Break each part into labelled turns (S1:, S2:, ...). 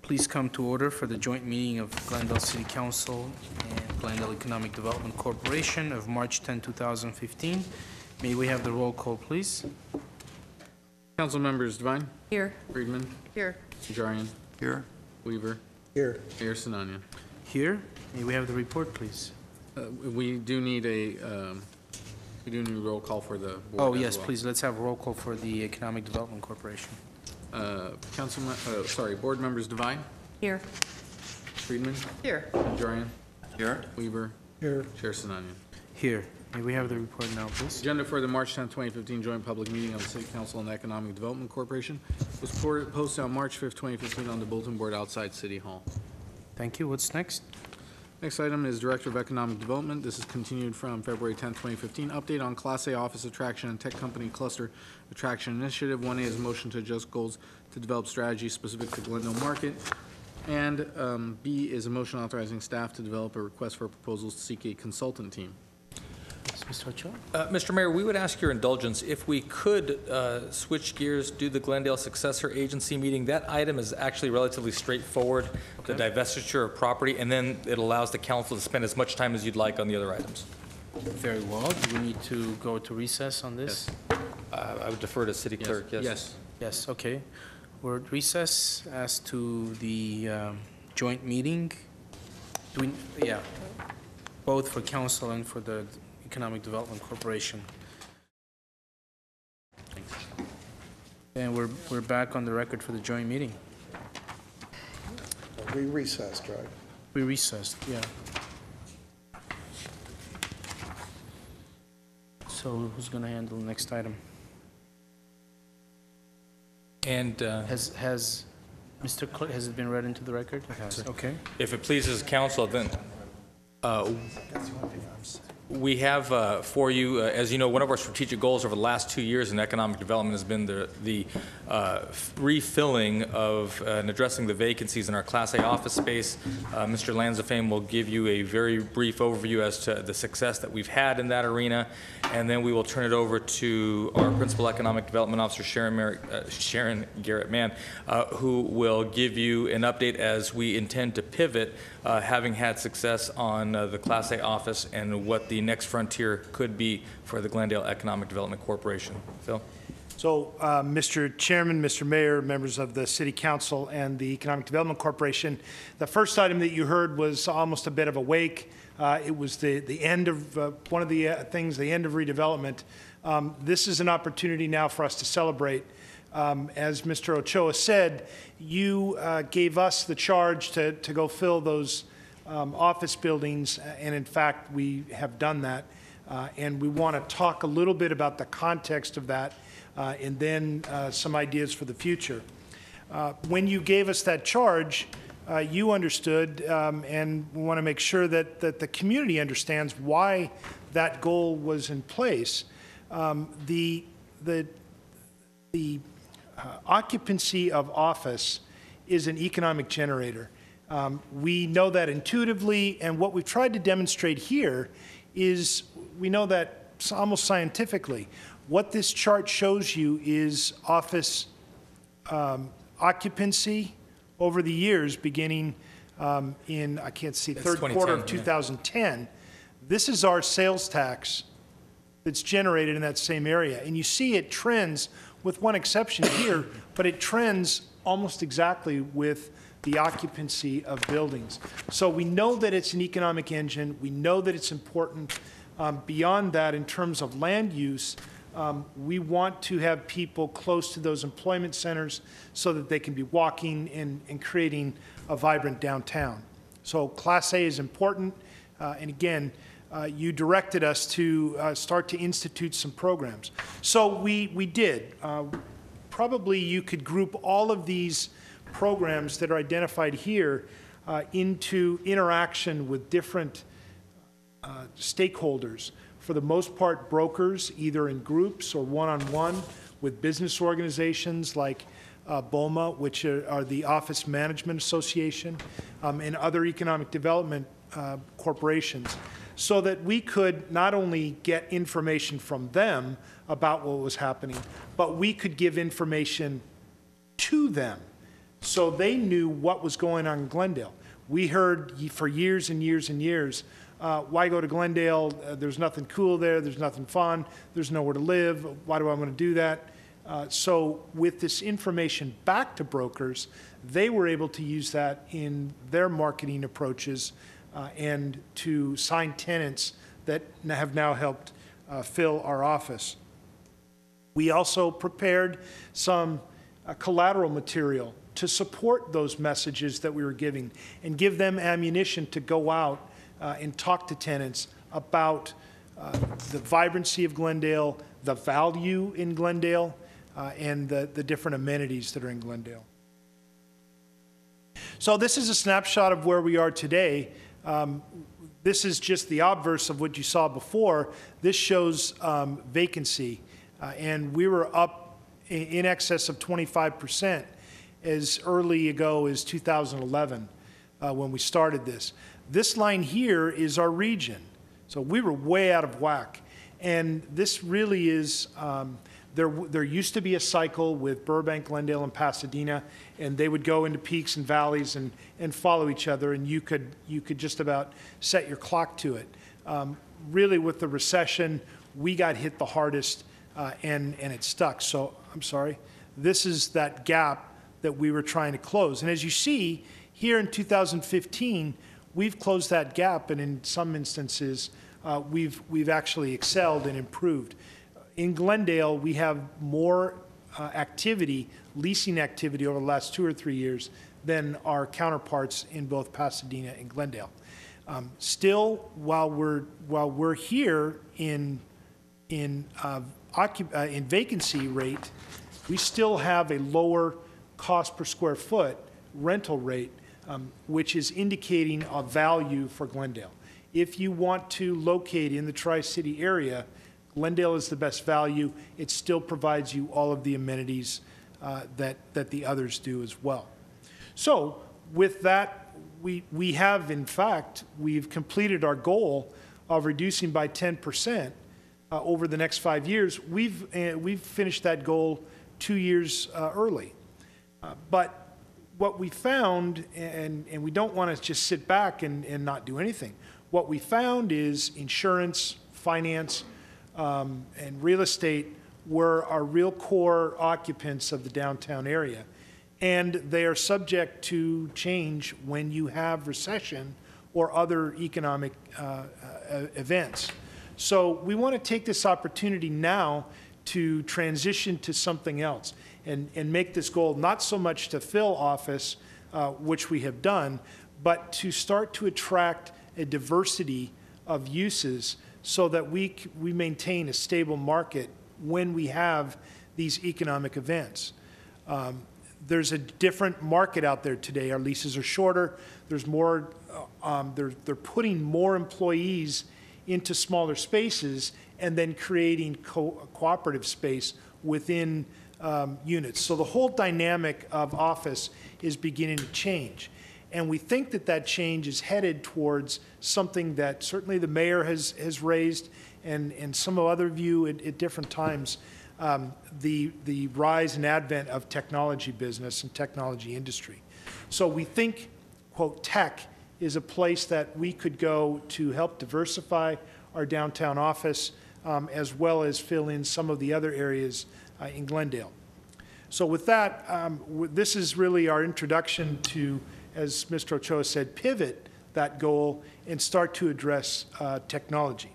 S1: Please come to order for the joint meeting of Glendale City Council and Glendale Economic Development Corporation of March 10, 2015. May we have the roll call, please?
S2: Council members Devine?
S3: Here.
S2: Friedman?
S3: Here.
S2: Najarian?
S4: Here.
S2: Weaver?
S4: Here.
S2: Mayor Sinania?
S1: Here. May we have the report, please?
S2: We do need a roll call for the board.
S1: Oh,
S2: as
S1: yes,
S2: well.
S1: please. Let's have a roll call for the Economic Development Corporation.
S2: Board members Devine?
S3: Here.
S2: Friedman?
S3: Here.
S2: Najarian?
S4: Here.
S2: Weaver?
S4: Here.
S2: Chair Sinania?
S1: Here. May we have the report now, please?
S2: Agenda for the March 10, 2015 joint public meeting of the City Council and the Economic Development Corporation was posted on March 5, 2015 on the bulletin board outside City Hall.
S1: Thank you. What's next?
S2: Next item is Director of Economic Development. This is continued from February 10, 2015. Update on Class A Office Attraction and Tech Company Cluster Attraction Initiative. 1A is a motion to adjust goals to develop strategies specific to Glendale Market. And B is a motion authorizing staff to develop a request for proposals to seek a consultant team.
S1: Mr. Ochoa?
S5: Mr. Mayor, we would ask your indulgence if we could switch gears, do the Glendale Successor Agency meeting. That item is actually relatively straightforward,
S1: Okay.
S5: the divestiture of property, and then it allows the council to spend as much time as you'd like on the other items.
S1: Very well. Do we need to go to recess on this?
S5: I would defer to City Clerk, yes.
S2: Yes.
S1: Yes, okay. We're at recess as to the joint meeting. Both for council and for the Economic Development Corporation. And we're back on the record for the joint meeting.
S4: We recessed, right?
S1: We recessed, yeah. So who's going to handle the next item?
S5: And
S1: Has Mr. Clerk, has it been read into the record? It has. Okay.
S5: if it pleases council, then we have for you, as you know, one of our strategic goals over the last 2 years in economic development has been the refilling of and addressing the vacancies in our Class A office space. Mr. Lanzafame will give you a very brief overview as to the success that we've had in that arena, and then we will turn it over to our Principal Economic Development Officer, Sharon Garrett-Mann, who will give you an update as we intend to pivot, having had success on the Class A office and what the next frontier could be for the Glendale Economic Development Corporation. Phil?
S6: So, Mr. Chairman, Mr. Mayor, members of the City Council and the Economic Development Corporation, the first item that you heard was almost a bit of a wake. It was the end of one of the things, the end of redevelopment. This is an opportunity now for us to celebrate. As Mr. Ochoa said, you gave us the charge to go fill those office buildings, and in fact, we have done that. And we want to talk a little bit about the context of that, and then some ideas for the future. When you gave us that charge, you understood, and we want to make sure that the community understands why that goal was in place. The occupancy of office is an economic generator. We know that intuitively, and what we've tried to demonstrate here is we know that almost scientifically. What this chart shows you is office occupancy over the years beginning in, I can't see, third quarter of 2010. This is our sales tax that's generated in that same area. And you see it trends, with one exception here, but it trends almost exactly with the occupancy of buildings. So we know that it's an economic engine. We know that it's important. Beyond that, in terms of land use, we want to have people close to those employment centers so that they can be walking and creating a vibrant downtown. So Class A is important. And again, you directed us to start to institute some programs. So we did. Probably you could group all of these programs that are identified here into interaction with different stakeholders. For the most part, brokers, either in groups or one-on-one with business organizations like BOMA, which are the Office Management Association, and other economic development corporations, so that we could not only get information from them about what was happening, but we could give information to them So they knew what was going on in Glendale. We heard for years and years and years, why go to Glendale? There's nothing cool there. There's nothing fun. There's nowhere to live. Why do I want to do that? So with this information back to brokers, they were able to use that in their marketing approaches and to sign tenants that have now helped fill our office. We also prepared some collateral material to support those messages that we were giving and give them ammunition to go out and talk to tenants about the vibrancy of Glendale, the value in Glendale, and the different amenities that are in Glendale. So this is a snapshot of where we are today. This is just the obverse of what you saw before. This shows vacancy, and we were up in excess of 25% as early ago as 2011 when we started this. This line here is our region. So we were way out of whack. And this really is, there used to be a cycle with Burbank, Glendale, and Pasadena, and they would go into peaks and valleys and follow each other, and you could just about set your clock to it. Really, with the recession, we got hit the hardest, and it stuck. So, I'm sorry. This is that gap that we were trying to close. And as you see, here in 2015, we've closed that gap, and in some instances, we've actually excelled and improved. In Glendale, we have more activity, leasing activity over the last 2 or 3 years than our counterparts in both Pasadena and Glendale. Still, while we're here in vacancy rate, we still have a lower cost per square foot rental rate, which is indicating a value for Glendale. If you want to locate in the Tri-City area, Glendale is the best value. It still provides you all of the amenities that the others do as well. So with that, we have, in fact, we've completed our goal of reducing by 10% over the next 5 years. We've finished that goal 2 years early. But what we found, and we don't want to just sit back and not do anything, what we found is insurance, finance, and real estate were our real core occupants of the downtown area. And they are subject to change when you have recession or other economic events. So we want to take this opportunity now to transition to something else and make this goal not so much to fill office, which we have done, but to start to attract a diversity of uses so that we maintain a stable market when we have these economic events. There's a different market out there today. Our leases are shorter. There's more, they're putting more employees into smaller spaces and then creating cooperative space within units. So the whole dynamic of office is beginning to change. And we think that that change is headed towards something that certainly the mayor has raised and some of other view at different times, the rise and advent of technology business and technology industry. So we think, quote, tech is a place that we could go to help diversify our downtown office as well as fill in some of the other areas in Glendale. So with that, this is really our introduction to, as Mr. Ochoa said, pivot that goal and start to address technology.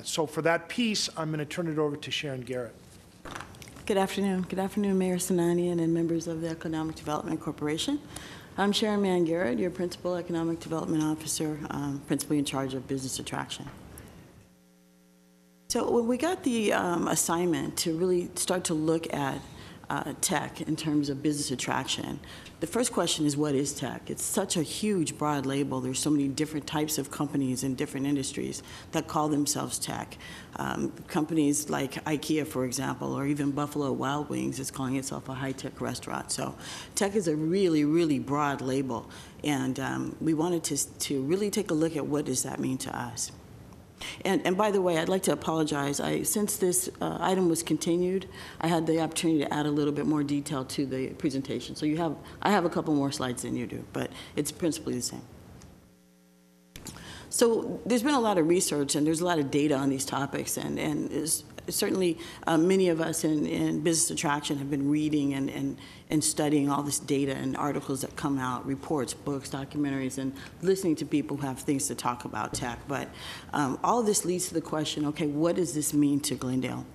S6: So for that piece, I'm going to turn it over to Sharon Garrett.
S3: Good afternoon. Good afternoon, Mayor Sinanian and members of the Economic Development Corporation. I'm Sharon Mann Garrett, your Principal Economic Development Officer, principally in charge of business attraction. So when we got the assignment to really start to look at tech in terms of business attraction, the first question is, what is tech? It's such a huge, broad label. There's so many different types of companies in different industries that call themselves tech. Companies like IKEA, for example, or even Buffalo Wild Wings is calling itself a high-tech restaurant. So tech is a really, really broad label. And we wanted to really take a look at what does that mean to us. And by the way, I'd like to apologize. Since this item was continued, I had the opportunity to add a little bit more detail to the presentation. So I have a couple more slides than you do, but it's principally the same. So there's been a lot of research and there's a lot of data on these topics, and certainly many of us in business attraction have been reading and studying all this data and articles that come out, reports, books, documentaries, and listening to people who have things to talk about tech. But all of this leads to the question, okay, what does this mean to Glendale?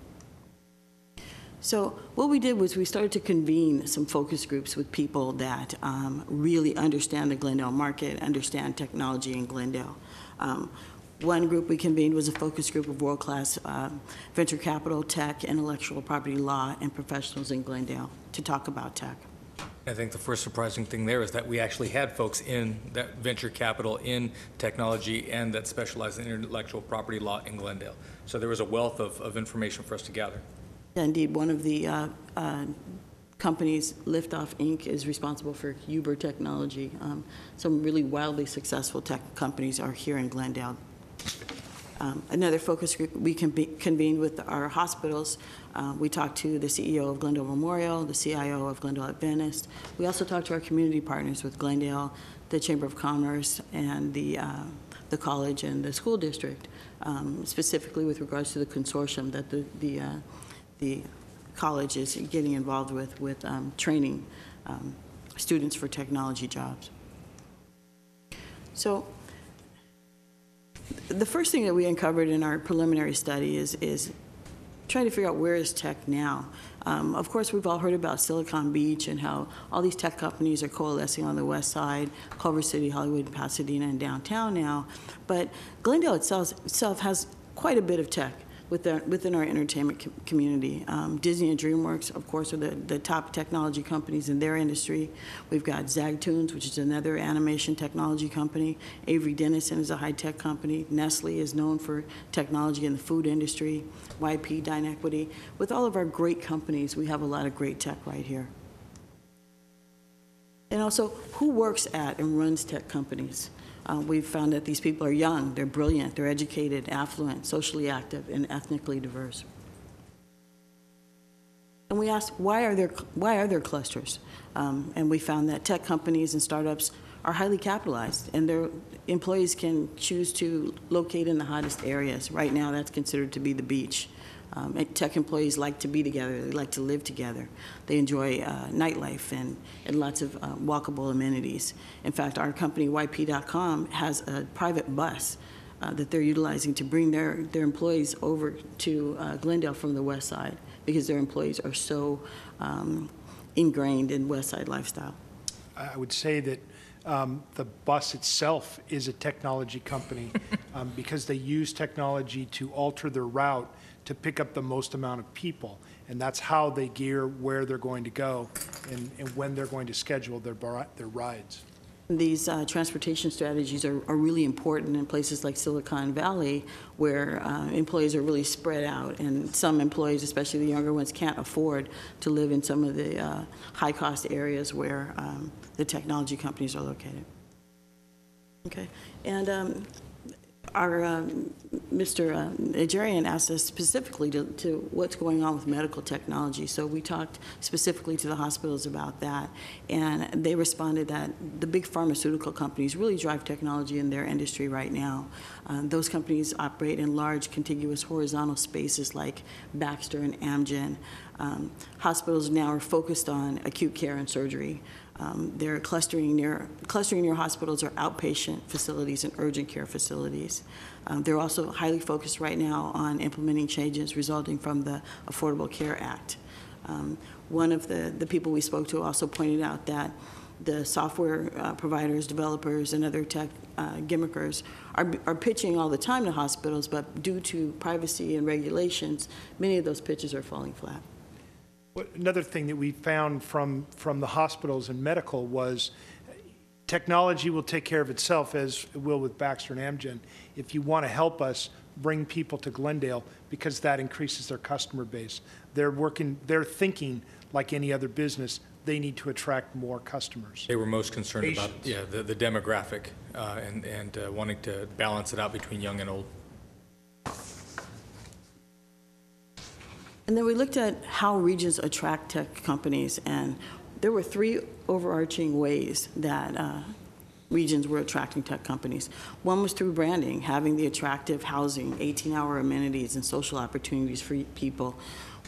S3: So what we did was we started to convene some focus groups with people that really understand the Glendale market, understand technology in Glendale. One group we convened was a focus group of world-class venture capital, tech, intellectual property law, and professionals in Glendale to talk about tech.
S5: I think the first surprising thing there is that we actually had folks in that venture capital, in technology, and that specialize in intellectual property law in Glendale. So there was a wealth of information for us to gather.
S3: Yeah, indeed, one of the companies, Liftoff Inc., is responsible for Uber technology. Some really wildly successful tech companies are here in Glendale. Another focus group we convened with our hospitals. We talked to the CEO of Glendale Memorial, the CIO of Glendale Adventist. We also talked to our community partners with Glendale, the Chamber of Commerce, and the college and the school district, specifically with regards to the consortium that the college is getting involved with training students for technology jobs. So the first thing that we uncovered in our preliminary study is trying to figure out where is tech now. Of course, we've all heard about Silicon Beach and how all these tech companies are coalescing on the west side, Culver City, Hollywood, Pasadena, and downtown now. But Glendale itself has quite a bit of tech within our entertainment community. Disney and DreamWorks, of course, are the top technology companies in their industry. We've got Zagtoons, which is another animation technology company. Avery Dennison is a high-tech company. Nestle is known for technology in the food industry. YP, DineEquity. With all of our great companies, we have a lot of great tech right here. And also, who works at and runs tech companies? We've found that these people are young, they're brilliant, they're educated, affluent, socially active, and ethnically diverse. And we asked, why are there clusters? And we found that tech companies and startups are highly capitalized, and their employees can choose to locate in the hottest areas. Right now, that's considered to be the beach. Tech employees like to be together, they like to live together. They enjoy nightlife and lots of walkable amenities. In fact, our company, YP.com, has a private bus that they're utilizing to bring their employees over to Glendale from the west side, because their employees are so ingrained in west side lifestyle.
S6: I would say that the bus itself is a technology company because they use technology to alter their route to pick up the most amount of people. And that's how they gear where they're going to go and when they're going to schedule their rides.
S3: These transportation strategies are really important in places like Silicon Valley, where employees are really spread out, and some employees, especially the younger ones, can't afford to live in some of the high-cost areas where the technology companies are located. Okay, and our Mr. Nigerian asked us specifically to what's going on with medical technology. So we talked specifically to the hospitals about that, and they responded that the big pharmaceutical companies really drive technology in their industry right now. Those companies operate in large contiguous horizontal spaces like Baxter and Amgen. Hospitals now are focused on acute care and surgery. They're clustering near hospitals or outpatient facilities and urgent care facilities. They're also highly focused right now on implementing changes resulting from the Affordable Care Act. One of the people we spoke to also pointed out that the software providers, developers, and other tech gimmickers are pitching all the time to hospitals, but due to privacy and regulations, many of those pitches are falling flat.
S6: Another thing that we found from the hospitals and medical was technology will take care of itself, as it will with Baxter and Amgen, if you want to help us bring people to Glendale, because that increases their customer base. They're thinking like any other business, they need to attract more customers.
S5: They were most concerned about the demographic and wanting to balance it out between young and old.
S3: And then we looked at how regions attract tech companies, and there were three overarching ways that regions were attracting tech companies. One was through branding, having the attractive housing, 18-hour amenities, and social opportunities for people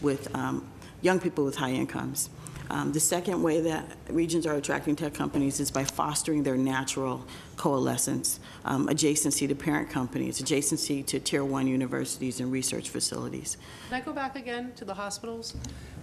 S3: with young people with high incomes. The second way that regions are attracting tech companies is by fostering their natural coalescence, adjacency to parent companies, adjacency to Tier 1 universities and research facilities.
S4: Can I go back again to the hospitals?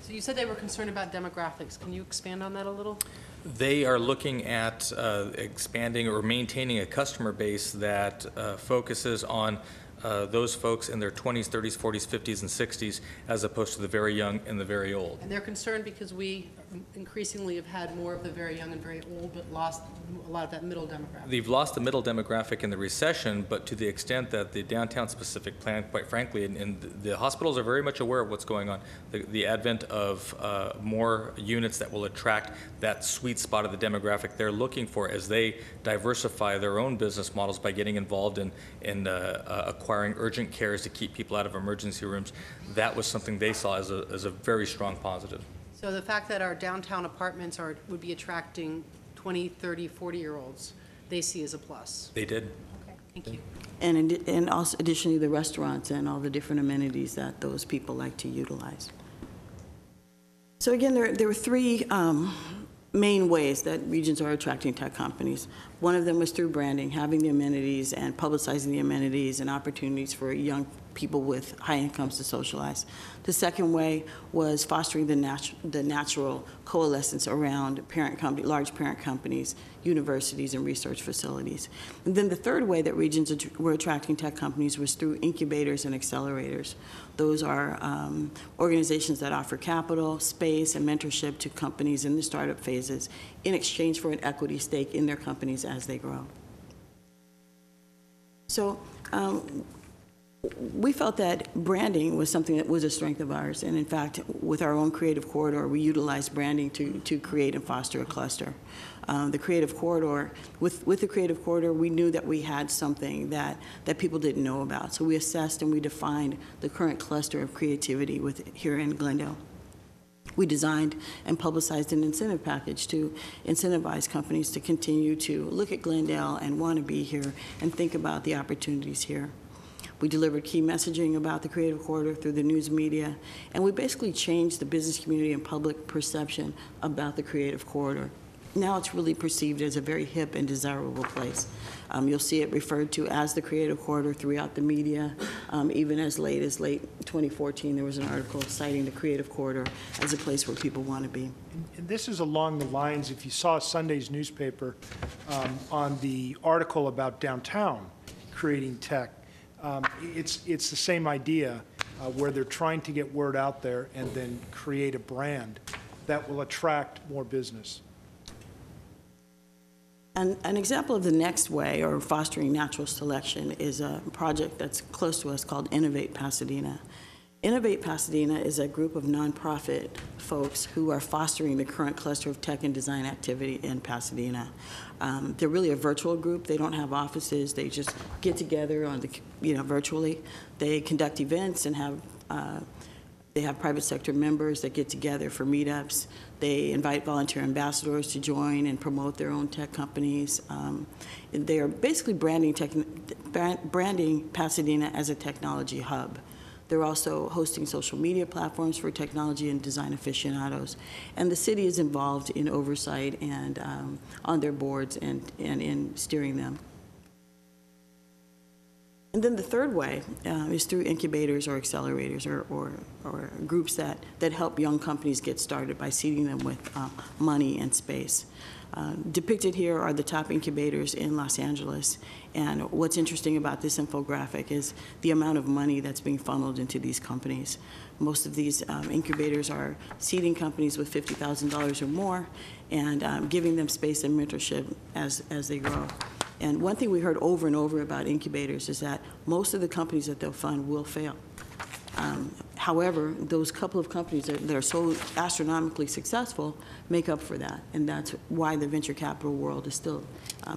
S4: So you said they were concerned about demographics. Can you expand on that a little?
S5: They are looking at expanding or maintaining a customer base that focuses on those folks in their 20s, 30s, 40s, 50s, and 60s, as opposed to the very young and the very old.
S4: And they're concerned because we increasingly have had more of the very young and very old, but lost a lot of that middle demographic.
S5: They've lost the middle demographic in the recession, but to the extent that the downtown-specific plan, quite frankly, and the hospitals are very much aware of what's going on. The advent of more units that will attract that sweet spot of the demographic they're looking for as they diversify their own business models by getting involved in acquiring urgent cares to keep people out of emergency rooms. That was something they saw as a very strong positive.
S4: So the fact that our downtown apartments would be attracting 20, 30, 40-year-olds, they see as a plus.
S5: They did.
S4: Okay, thank you.
S3: And also additionally, the restaurants and all the different amenities that those people like to utilize. So again, there were three main ways that regions are attracting tech companies. One of them was through branding, having the amenities and publicizing the amenities and opportunities for young people with high incomes to socialize. The second way was fostering the natural coalescence around large parent companies, universities, and research facilities. And then the third way that regions were attracting tech companies was through incubators and accelerators. Those are organizations that offer capital, space, and mentorship to companies in the startup phases in exchange for an equity stake in their companies as they grow. So we felt that branding was something that was a strength of ours, and in fact, with our own creative corridor, we utilized branding to create and foster a cluster. The creative corridor, with the creative corridor, we knew that we had something that people didn't know about, so we assessed and we defined the current cluster of creativity here in Glendale. We designed and publicized an incentive package to incentivize companies to continue to look at Glendale and want to be here and think about the opportunities here. We delivered key messaging about the creative corridor through the news media, and we basically changed the business community and public perception about the creative corridor. Now it's really perceived as a very hip and desirable place. You'll see it referred to as the creative corridor throughout the media. Even as late 2014, there was an article citing the creative corridor as a place where people want to be.
S6: And this is along the lines, if you saw Sunday's newspaper on the article about downtown creating tech, it's the same idea where they're trying to get word out there and then create a brand that will attract more business.
S3: And an example of the next way, or fostering natural selection, is a project that's close to us called Innovate Pasadena. Innovate Pasadena is a group of nonprofit folks who are fostering the current cluster of tech and design activity in Pasadena. They're really a virtual group. They don't have offices. They just get together on virtually. They conduct events and they have private sector members that get together for meetups. They invite volunteer ambassadors to join and promote their own tech companies. They are basically branding Pasadena as a technology hub. They're also hosting social media platforms for technology and design aficionados. And the city is involved in oversight and on their boards and in steering them. And then the third way is through incubators or accelerators or groups that help young companies get started by seeding them with money and space. Depicted here are the top incubators in Los Angeles. And what's interesting about this infographic is the amount of money that's being funneled into these companies. Most of these incubators are seeding companies with $50,000 or more and giving them space and mentorship as they grow. And one thing we heard over and over about incubators is that most of the companies that they'll fund will fail. However, those couple of companies that are so astronomically successful make up for that, and that's why the venture capital world is still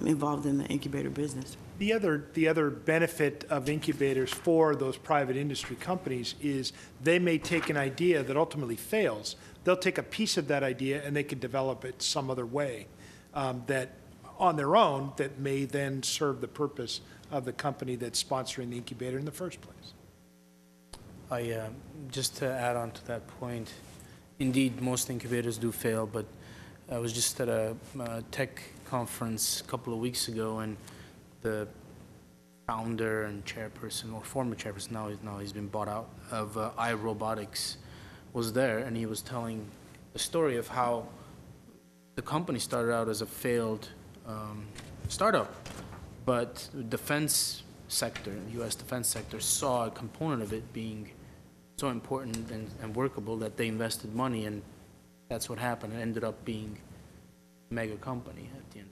S3: involved in the incubator business.
S6: The other benefit of incubators for those private industry companies is they may take an idea that ultimately fails. They'll take a piece of that idea and they can develop it some other way that on their own that may then serve the purpose of the company that's sponsoring the incubator in the first place.
S1: Just to add on to that point, indeed, most incubators do fail, but I was just at a tech conference a couple of weeks ago, and the founder and chairperson, or former chairperson, now he's been bought out, of iRobotics was there, and he was telling the story of how the company started out as a failed startup, but the defense sector, the U.S. defense sector, saw a component of it being so important and workable that they invested money, and that's what happened. It ended up being a mega company at the end.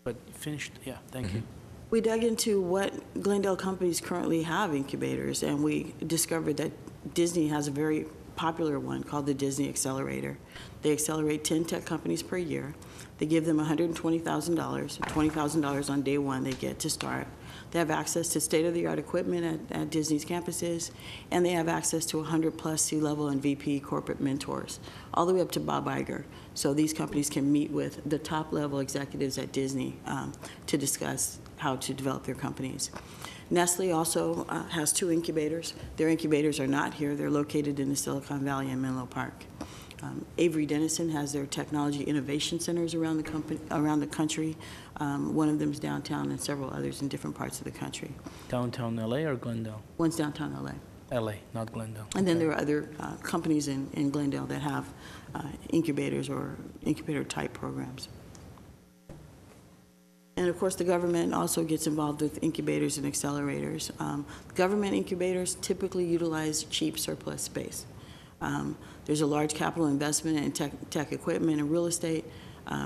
S1: But finished, yeah, thank you.
S3: We dug into what Glendale companies currently have incubators, and we discovered that Disney has a very popular one called the Disney Accelerator. They accelerate 10 tech companies per year. They give them $120,000, $20,000 on day one they get to start. They have access to state-of-the-art equipment at Disney's campuses, and they have access to 100+ C-level and VP corporate mentors, all the way up to Bob Iger. So these companies can meet with the top-level executives at Disney to discuss how to develop their companies. Nestle also has 2 incubators. Their incubators are not here. They're located in the Silicon Valley and Menlo Park. Avery Dennison has their technology innovation centers around the country. One of them is downtown and several others in different parts of the country.
S1: Downtown LA or Glendale?
S3: One's downtown LA.
S1: LA, not Glendale.
S3: And then there are other companies in Glendale that have incubators or incubator-type programs. And of course, the government also gets involved with incubators and accelerators. Government incubators typically utilize cheap surplus space. There's a large capital investment in tech equipment and real estate,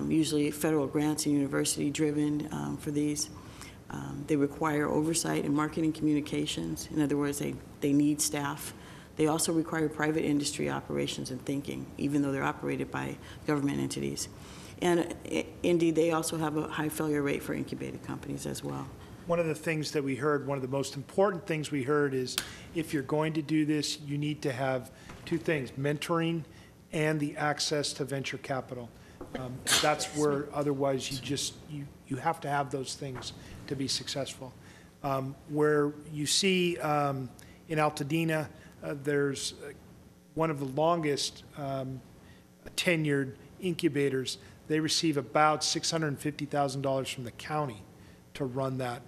S3: usually federal grants and university-driven for these. They require oversight in marketing communications. In other words, they need staff. They also require private industry operations and thinking, even though they're operated by government entities. And indeed, they also have a high failure rate for incubated companies as well.
S6: One of the things that we heard, one of the most important things we heard is if you're going to do this, you need to have 2 things, mentoring and the access to venture capital. That's where otherwise you have to have those things to be successful. Where you see in Altadena, there's one of the longest tenured incubators. They receive about $650,000 from the county to run that,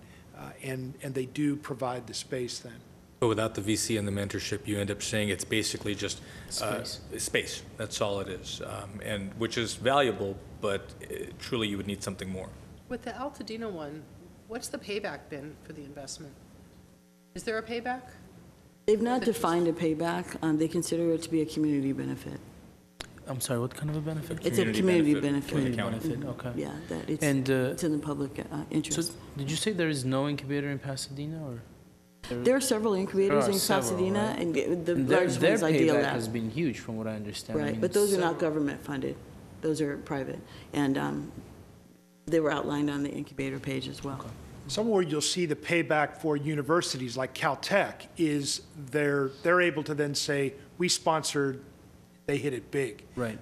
S6: and they do provide the space then.
S5: But without the VC and the mentorship, you end up saying it's basically just space. That's all it is, and which is valuable, but truly you would need something more.
S4: With the Altadena one, what's the payback been for the investment? Is there a payback?
S3: They've not defined a payback. They consider it to be a community benefit.
S1: I'm sorry, what kind of a benefit?
S3: It's a community benefit.
S1: Community benefit, okay.
S3: Yeah, that it's in the public interest.
S1: So did you say there is no incubator in Pasadena, or?
S3: There are several incubators in
S1: several,
S3: Pasadena,
S1: right?
S3: and the
S1: And
S3: largest
S1: their
S3: one's Idea
S1: payback
S3: Lab.
S1: has been huge, from what I understand. I
S3: Right,
S1: mean,
S3: but those are not
S1: several-
S3: government funded. Those are private. And they were outlined on the incubator page as well.
S1: Okay.
S6: Somewhere you'll see the payback for universities like Caltech is they're able to then say, we sponsored, they hit it big.
S1: Right.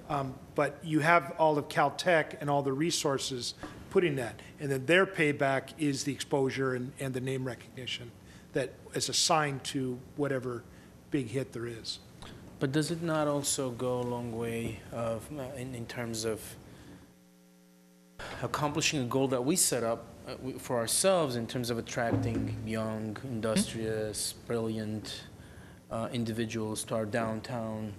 S6: But you have all of Caltech and all the resources putting that, and then their payback is the exposure and the name recognition that is assigned to whatever big hit there is.
S1: But does it not also go a long way of, in terms of accomplishing a goal that we set up for ourselves in terms of attracting young, industrious, brilliant individuals to our downtown?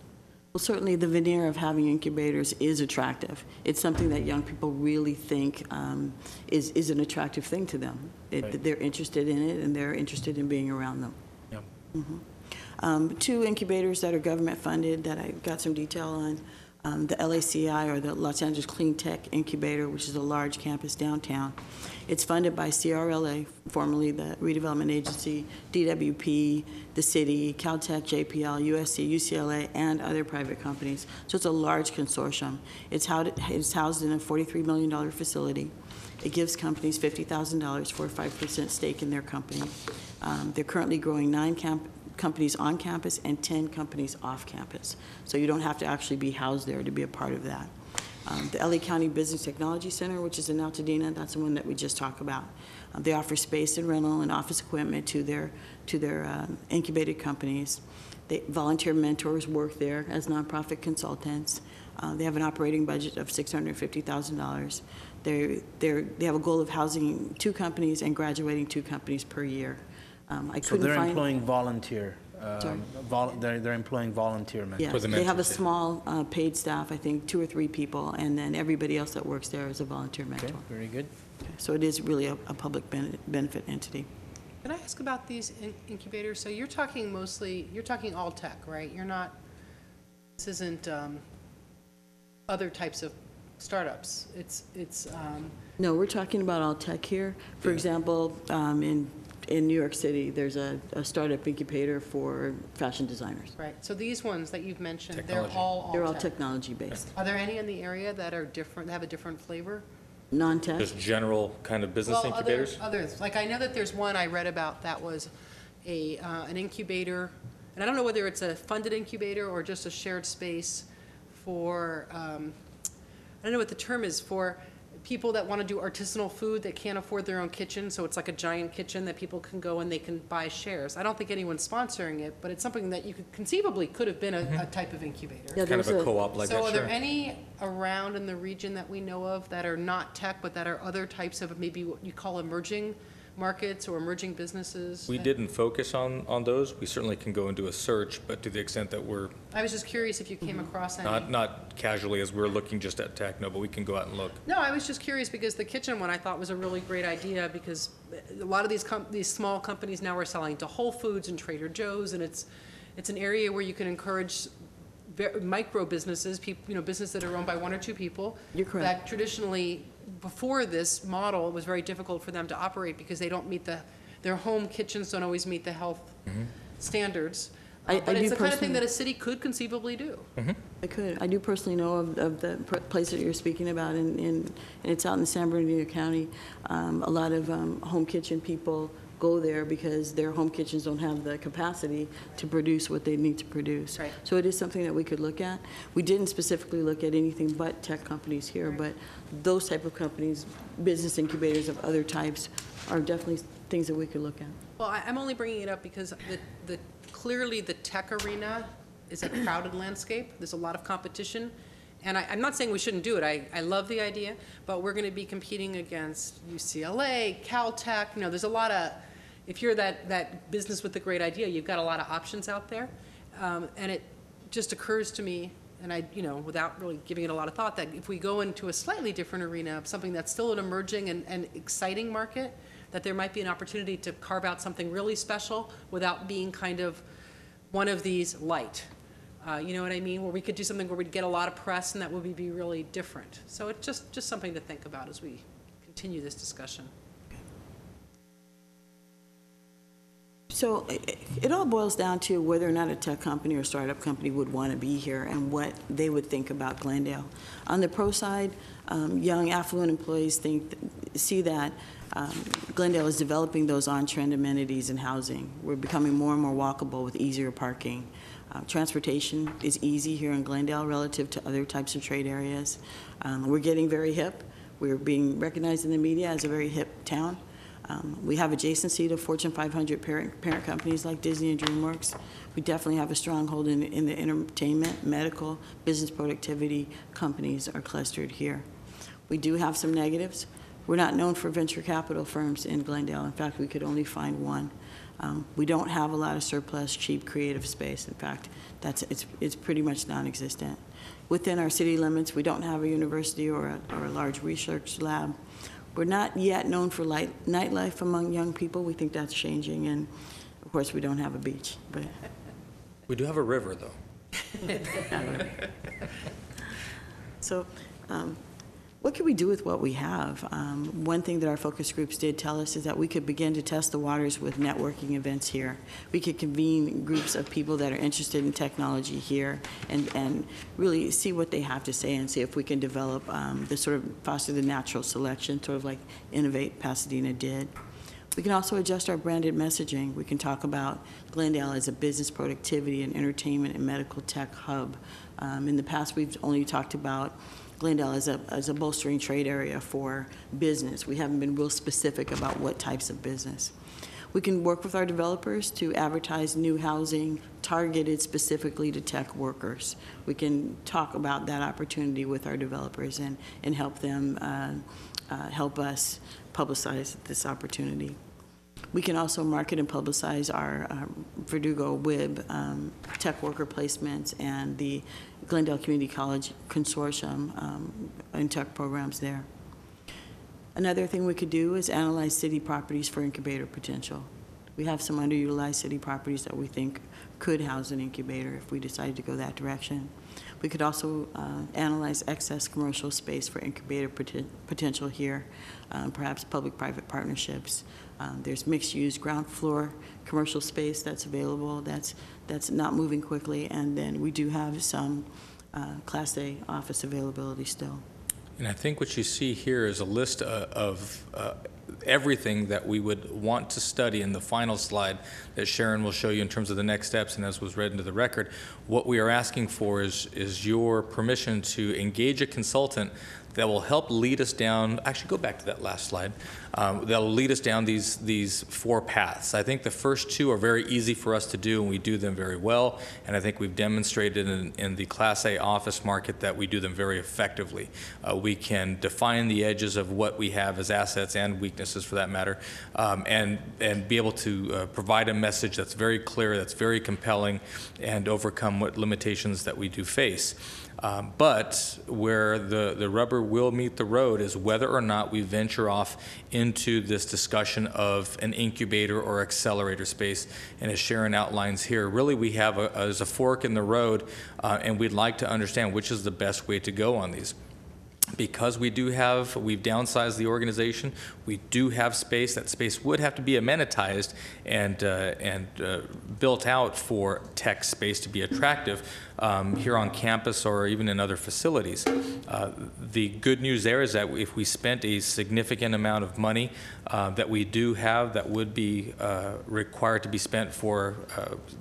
S3: Well, certainly the veneer of having incubators is attractive. It's something that young people really think is an attractive thing to them.
S1: Right.
S3: They're interested in it, and they're interested in being around them.
S1: Yeah.
S3: 2 incubators that are government funded that I got some detail on. the LACI, or the Los Angeles Clean Tech Incubator, which is a large campus downtown. It's funded by CRLA, formerly the Redevelopment Agency, DWP, the city, Caltech, JPL, USC, UCLA, and other private companies. So it's a large consortium. It's housed in a $43 million facility. It gives companies $50,000 for a 5% stake in their company. They're currently growing 9 companies on campus and 10 companies off campus. So you don't have to actually be housed there to be a part of that. The LA County Business Technology Center, which is in Altadena, that's the one that we just talked about. They offer space and rental and office equipment to their incubated companies. Volunteer mentors work there as nonprofit consultants. They have an operating budget of $650,000. They have a goal of housing 2 companies and graduating 2 companies per year.
S1: So they're employing volunteer. They're employing volunteer mentors.
S3: Yes, they have a small paid staff, I think 2 or 3 people, and then everybody else that works there is a volunteer mentor.
S1: Okay, very good.
S3: So it is really a public benefit entity.
S4: Can I ask about these incubators? So you're talking all tech, right? This isn't other types of startups.
S3: No, we're talking about all tech here. For example, in New York City, there's a startup incubator for fashion designers.
S4: Right. So these ones that you've mentioned,
S5: Technology.
S4: they're all
S3: They're all technology-based.
S4: Are there any in the area that are different, that have a different flavor?
S3: Non-tech?
S5: Just general kind of business incubators?
S4: Others. Like I know that there's one I read about that was an incubator, and I don't know whether it's a funded incubator or just a shared space for, I don't know what the term is, for people that want to do artisanal food that can't afford their own kitchen, so it's like a giant kitchen that people can go and they can buy shares. I don't think anyone's sponsoring it, but it's something that you could have been a type of incubator.
S3: Yeah,
S5: Kind of
S3: there's
S5: a co-op like that,
S4: So are there
S5: sure.
S4: any around in the region that we know of that are not tech, but that are other types of maybe what you call emerging markets or emerging businesses?
S5: We didn't focus on those. We certainly can go and do a search, but to the extent that we're
S4: I was just curious if you came across any.
S5: not casually as we're looking just at tech, no, but we can go out and look.
S4: No, I was just curious because the kitchen one I thought was a really great idea because a lot of these small companies now are selling to Whole Foods and Trader Joe's, and it's an area where you can encourage micro businesses, businesses that are owned by 1 or 2 people.
S3: You're correct.
S4: That traditionally, before this model, it was very difficult for them to operate because they don't meet their home kitchens don't always meet the health standards.
S3: I
S4: But it's
S3: do
S4: the kind of thing
S3: personally-
S4: that a city could conceivably do.
S3: I do personally know of the place that you're speaking about, and it's out in San Bernardino County. A lot of home kitchen people go there because their home kitchens don't have the capacity to produce what they need to produce.
S4: Right.
S3: So it is something that we could look at. We didn't specifically look at anything but tech companies here, but those type of companies, business incubators of other types, are definitely things that we could look at.
S4: Well, I'm only bringing it up because clearly the tech arena is a crowded landscape. There's a lot of competition. And I'm not saying we shouldn't do it. I love the idea, but we're going to be competing against UCLA, Caltech. There's a lot of, if you're that business with a great idea, you've got a lot of options out there. And it just occurs to me, and without really giving it a lot of thought, that if we go into a slightly different arena, something that's still an emerging and exciting market, that there might be an opportunity to carve out something really special without being kind of one of these light. You know what I mean? Where we could do something where we'd get a lot of press and that would be really different. So it's just something to think about as we continue this discussion.
S3: So it all boils down to whether or not a tech company or startup company would want to be here and what they would think about Glendale. On the pro side, young affluent employees see that Glendale is developing those on-trend amenities and housing. We're becoming more and more walkable with easier parking. Transportation is easy here in Glendale relative to other types of trade areas. We're getting very hip. We're being recognized in the media as a very hip town. We have adjacency to Fortune 500 parent companies like Disney and DreamWorks. We definitely have a stronghold in the entertainment, medical, business productivity companies are clustered here. We do have some negatives. We're not known for venture capital firms in Glendale. In fact, we could only find one. We don't have a lot of surplus, cheap, creative space. In fact, it's pretty much non-existent. Within our city limits, we don't have a university or a large research lab. We're not yet known for nightlife among young people. We think that's changing, and of course, we don't have a beach. But
S5: We do have a river, though.
S3: So what can we do with what we have? One thing that our focus groups did tell us is that we could begin to test the waters with networking events here. We could convene groups of people that are interested in technology here and really see what they have to say and see if we can develop the sort of foster the natural selection, sort of like Innovate Pasadena did. We can also adjust our branded messaging. We can talk about Glendale as a business productivity and entertainment and medical tech hub. In the past, we've only talked about Glendale as a bolstering trade area for business. We haven't been real specific about what types of business. We can work with our developers to advertise new housing targeted specifically to tech workers. We can talk about that opportunity with our developers and help them, help us publicize this opportunity. We can also market and publicize our Verdugo WIB tech worker placements and the Glendale Community College Consortium and tech programs there. Another thing we could do is analyze city properties for incubator potential. We have some underutilized city properties that we think could house an incubator if we decided to go that direction. We could also analyze excess commercial space for incubator potential here, perhaps public-private partnerships. There's mixed-use ground floor commercial space that's available that's not moving quickly, and then we do have some Class A office availability still.
S5: And I think what you see here is a list of everything that we would want to study in the final slide that Sharon will show you in terms of the next steps, and as was read into the record. What we are asking for is your permission to engage a consultant that will help lead us down, actually go back to that last slide, that will lead us down these four paths. I think the first two are very easy for us to do, and we do them very well, and I think we've demonstrated in the Class A office market that we do them very effectively. We can define the edges of what we have as assets and weaknesses for that matter, and be able to provide a message that's very clear, that's very compelling, and overcome what limitations that we do face. But where the rubber will meet the road is whether or not we venture off into this discussion of an incubator or accelerator space. And as Sharon outlines here, really we have there's a fork in the road, and we'd like to understand which is the best way to go on these. Because we've downsized the organization, we do have space. That space would have to be amenitized and built out for tech space to be attractive here on campus or even in other facilities. The good news there is that if we spent a significant amount of money that we do have that would be required to be spent for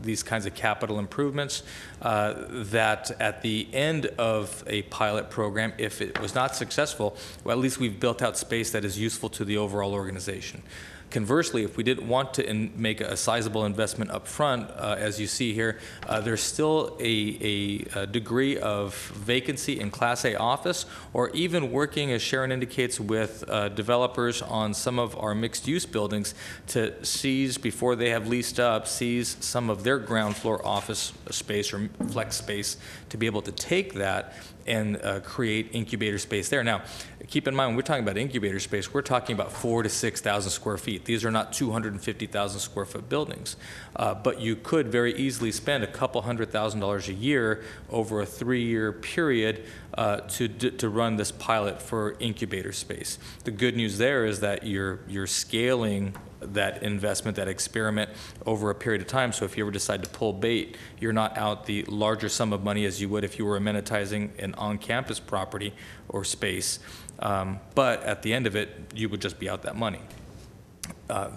S5: these kinds of capital improvements, that at the end of a pilot program, if it was not successful, well, at least we've built out space that is useful to the overall organization. Conversely, if we didn't want to make a sizable investment up front, as you see here, there's still a degree of vacancy in Class A office, or even working, as Sharon indicates, with developers on some of our mixed-use buildings to seize, before they have leased up, seize some of their ground floor office space or flex space to be able to take that and create incubator space there. Now, keep in mind, when we're talking about incubator space, we're talking about 4,000 to 6,000 square feet. These are not 250,000 square foot buildings. But you could very easily spend a couple $100,000 a year over a 3-year period to run this pilot for incubator space. The good news there is that you're scaling that investment, that experiment, over a period of time. So if you ever decide to pull bait, you're not out the larger sum of money as you would if you were amenitizing an on-campus property or space. But at the end of it, you would just be out that money.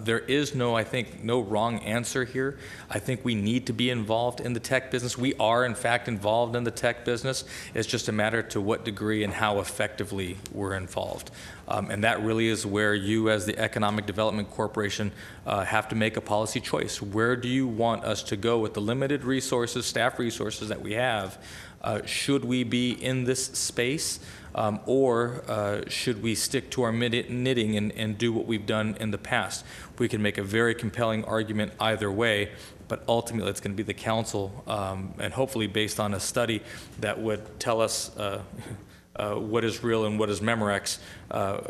S5: There is I think, no wrong answer here. I think we need to be involved in the tech business. We are, in fact, involved in the tech business. It's just a matter to what degree and how effectively we're involved. And that really is where you, as the Economic Development Corporation, have to make a policy choice. Where do you want us to go with the limited resources, staff resources that we have? Should we be in this space? Or should we stick to our knitting and do what we've done in the past? We can make a very compelling argument either way, but ultimately it's going to be the council, and hopefully based on a study that would tell us what is real and what is Memorex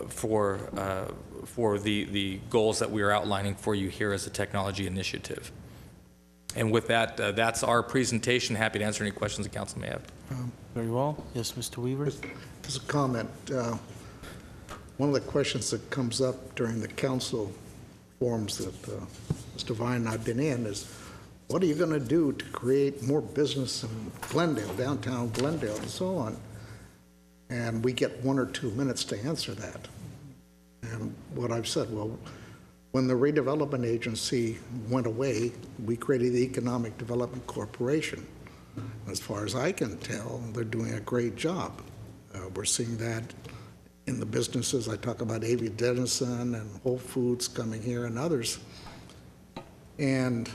S5: for the goals that we are outlining for you here as a technology initiative. And with that, that's our presentation. Happy to answer any questions the council may have.
S1: Very well. Yes, Mr. Weaver?
S7: As a comment, one of the questions that comes up during the council forums that Mr. Vine and I've been in is, what are you going to do to create more business in Glendale, downtown Glendale, and so on? And we get 1 or 2 minutes to answer that. And what I've said, well, when the redevelopment agency went away, we created the Economic Development Corporation. As far as I can tell, they're doing a great job. We're seeing that in the businesses. I talk about A.V. Dennison and Whole Foods coming here and others. And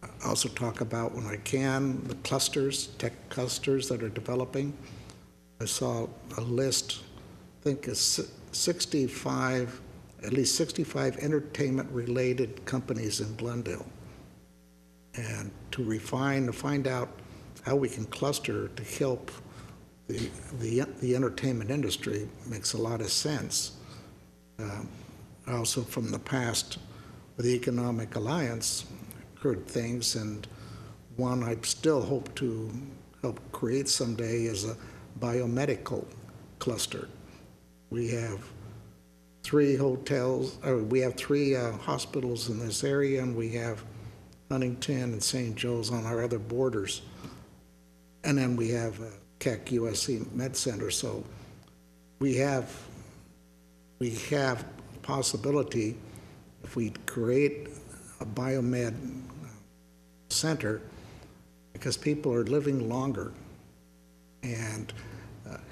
S7: I also talk about, when I can, the clusters, tech clusters that are developing. I saw a list, I think it's 65, at least 65 entertainment-related companies in Glendale. And to refine, to find out how we can cluster to help the entertainment industry makes a lot of sense. Also from the past, with the Economic Alliance, heard things, and one I still hope to help create someday is a biomedical cluster. We have 3 hotels, we have 3 hospitals in this area, and we have Huntington and St. Joe's on our other borders. And then we have Keck USC Med Center. So we have possibility, if we create a biomed center, because people are living longer, and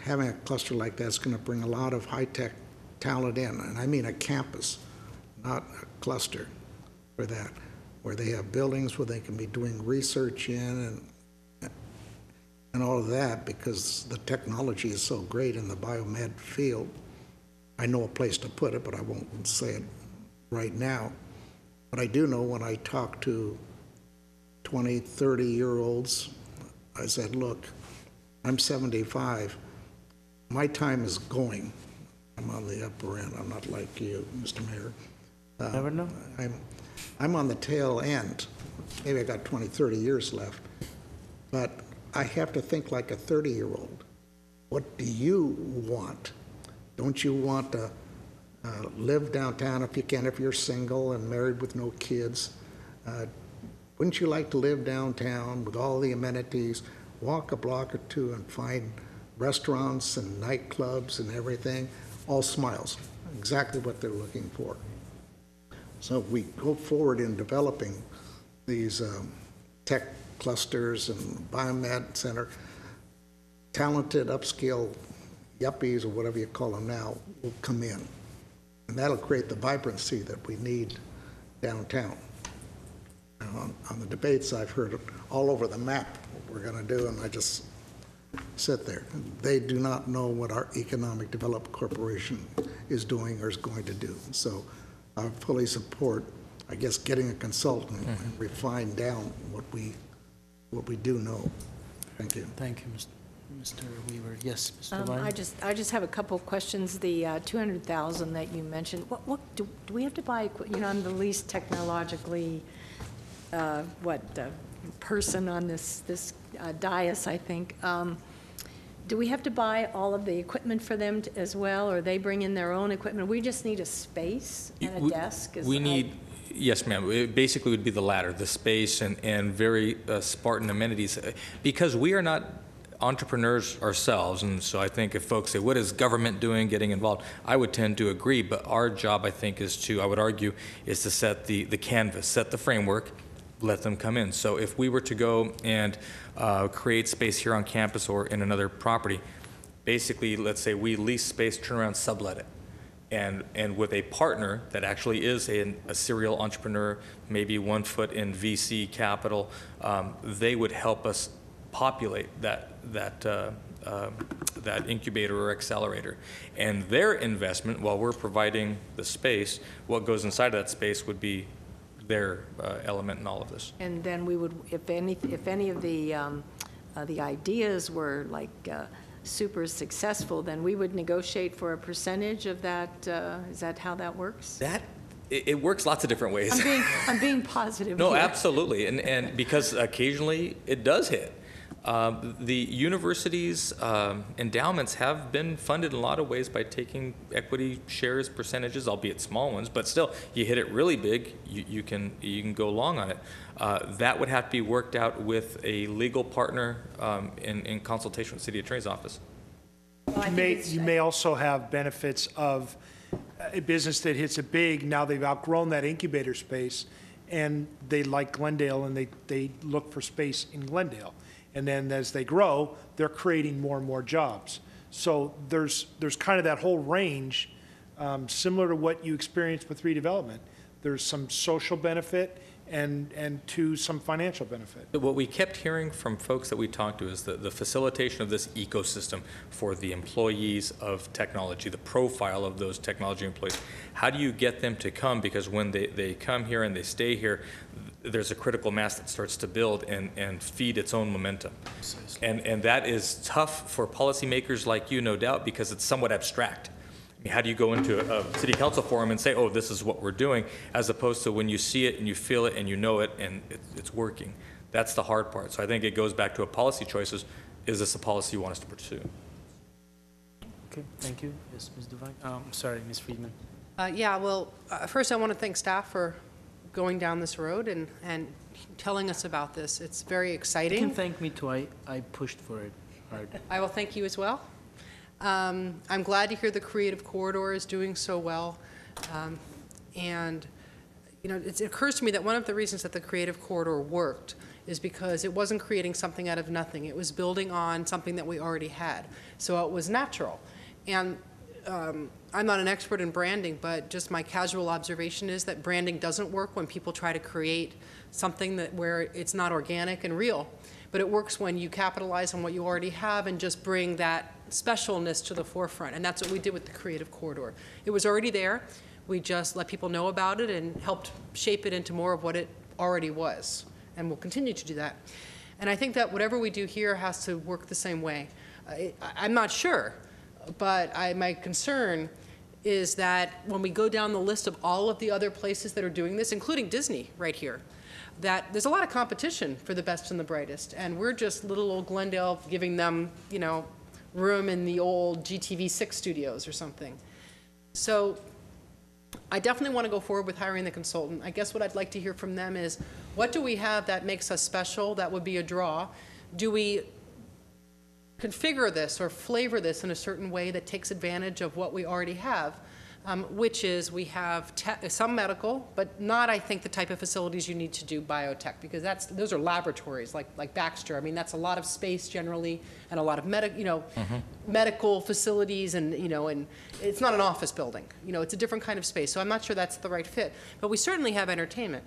S7: having a cluster like that is going to bring a lot of high-tech talent in, and I mean a campus, not a cluster for that, where they have buildings where they can be doing research in and all of that, because the technology is so great in the biomed field. I know a place to put it, but I won't say it right now. But I do know when I talk to 20, 30-year-olds, I said, look, I'm 75. My time is going. I'm on the upper end. I'm not like you, Mr. Mayor.
S1: Never know.
S7: I'm on the tail end. Maybe I got 20, 30 years left. But I have to think like a 30-year-old. What do you want? Don't you want to live downtown if you can, if you're single and married with no kids? Wouldn't you like to live downtown with all the amenities, walk a block or 2 and find restaurants and nightclubs and everything? All smiles, exactly what they're looking for. So if we go forward in developing these tech clusters and biomed center, talented upscale yuppies, or whatever you call them now, will come in. And that'll create the vibrancy that we need downtown. On the debates, I've heard all over the map what we're going to do, and I just sit there. They do not know what our Economic Development Corporation is doing or is going to do. So I fully support, I guess, getting a consultant and refine down what we do know. Thank you.
S1: Thank you, Mr. Weaver. Yes, Mr. Vine?
S8: I just have a couple of questions. The 200,000 that you mentioned, what do we have to buy? You know, I'm the least technologically person on this dais, I think. Do we have to buy all of the equipment for them as well, or they bring in their own equipment? We just need a space and a desk?
S5: Yes, ma'am. It basically would be the latter, the space and very Spartan amenities. Because we are not entrepreneurs ourselves, and so I think if folks say, what is government doing, getting involved, I would tend to agree, but our job, I think, I would argue, is to set the canvas, set the framework, let them come in. So if we were to go and create space here on campus or in another property, basically, let's say we lease space, turn around, sublet it. And with a partner that actually is a serial entrepreneur, maybe 1 foot in VC capital, they would help us populate that incubator or accelerator. And their investment, while we're providing the space, what goes inside of that space would be their element in all of this.
S8: And then we would, if any of the ideas were like super successful, then we would negotiate for a percentage of that. Is that how that works?
S5: That It works lots of different ways.
S8: I'm being positive
S5: No,
S8: here.
S5: absolutely, and because occasionally it does hit. The university's endowments have been funded in a lot of ways by taking equity shares percentages, albeit small ones, but still, you hit it really big, you can go long on it. That would have to be worked out with a legal partner in consultation with the city attorney's office.
S8: Well, I think
S6: You may also have benefits of a business that hits it big, now they've outgrown that incubator space, and they like Glendale, and they look for space in Glendale. And then as they grow, they're creating more and more jobs. So there's kind of that whole range, similar to what you experienced with redevelopment. There's some social benefit and to some financial benefit.
S5: What we kept hearing from folks that we talked to is the facilitation of this ecosystem for the employees of technology, the profile of those technology employees. How do you get them to come? Because when they come here and they stay here, there's a critical mass that starts to build and feed its own momentum. And that is tough for policymakers like you, no doubt, because it's somewhat abstract. I mean, how do you go into a city council forum and say, oh, this is what we're doing, as opposed to when you see it and you feel it and you know it and it's working. That's the hard part. So I think it goes back to a policy choices. Is this a policy you want us to pursue?
S1: Okay, thank you. Yes, Ms. Devine. Sorry, Ms. Friedman.
S4: Yeah, well, first I want to thank staff for going down this road and telling us about this. It's very
S1: You
S4: exciting.
S1: can thank me too. I pushed for it hard.
S4: I will thank you as well. I'm glad to hear the Creative Corridor is doing so well. And, you know, it occurs to me that one of the reasons that the Creative Corridor worked is because it wasn't creating something out of nothing. It was building on something that we already had. So it was natural. And I'm not an expert in branding, but just my casual observation is that branding doesn't work when people try to create something where it's not organic and real. But it works when you capitalize on what you already have and just bring that specialness to the forefront. And that's what we did with the Creative Corridor. It was already there. We just let people know about it and helped shape it into more of what it already was. And we'll continue to do that. And I think that whatever we do here has to work the same way. I'm not sure, but my concern is that when we go down the list of all of the other places that are doing this, including Disney right here, that there's a lot of competition for the best and the brightest. And we're just little old Glendale giving them, you know, room in the old GTV6 studios or something. So I definitely want to go forward with hiring the consultant. I guess what I'd like to hear from them is, what do we have that makes us special, that would be a draw? Do we configure this or flavor this in a certain way that takes advantage of what we already have, which is we have some medical, but not, I think, the type of facilities you need to do biotech, because those are laboratories like Baxter. I mean, that's a lot of space generally and a lot of medical facilities, and and it's not an office building. It's a different kind of space. So I'm not sure that's the right fit. But we certainly have entertainment.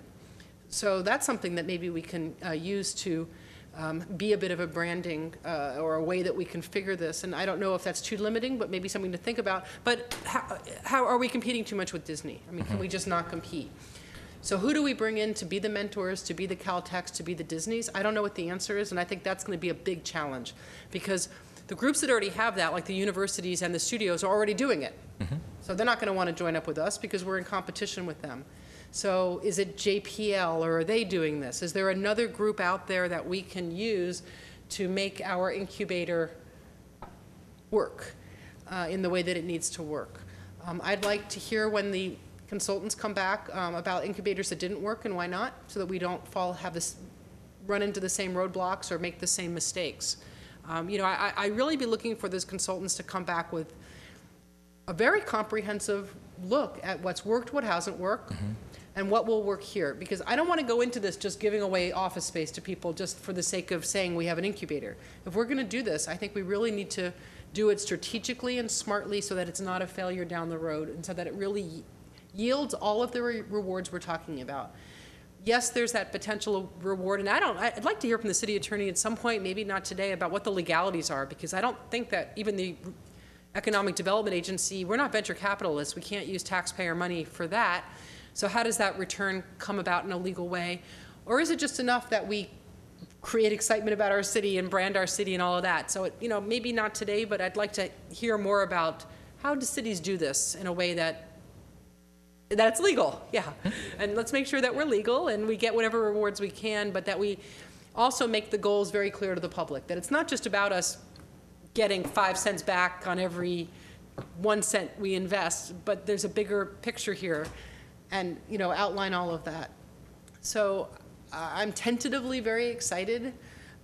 S4: So that's something that maybe we can use to be a bit of a branding or a way that we configure this. And I don't know if that's too limiting, but maybe something to think about. But how are we competing too much with Disney? I mean, can we just not compete? So who do we bring in to be the mentors, to be the Caltechs, to be the Disneys? I don't know what the answer is, and I think that's going to be a big challenge, because the groups that already have that, like the universities and the studios, are already doing it. So they're not going to want to join up with us because we're in competition with them. So is it JPL, or are they doing this? Is there another group out there that we can use to make our incubator work in the way that it needs to work? I'd like to hear when the consultants come back about incubators that didn't work and why not, so that we don't run into the same roadblocks or make the same mistakes. I really be looking for those consultants to come back with a very comprehensive look at what's worked, what hasn't worked, and what will work here. Because I don't want to go into this just giving away office space to people just for the sake of saying we have an incubator. If we're going to do this, I think we really need to do it strategically and smartly so that it's not a failure down the road, and so that it really yields all of the rewards we're talking about. Yes, there's that potential reward, and I'd like to hear from the city attorney at some point, maybe not today, about what the legalities are, because I don't think that even the Economic Development Agency, we're not venture capitalists. We can't use taxpayer money for that. So how does that return come about in a legal way? Or is it just enough that we create excitement about our city and brand our city and all of that? So, maybe not today, but I'd like to hear more about how do cities do this in a way that that it's legal, yeah. And let's make sure that we're legal and we get whatever rewards we can, but that we also make the goals very clear to the public, that it's not just about us getting 5 cents back on every 1 cent we invest, but there's a bigger picture here, and, you know, outline all of that. So I'm tentatively very excited,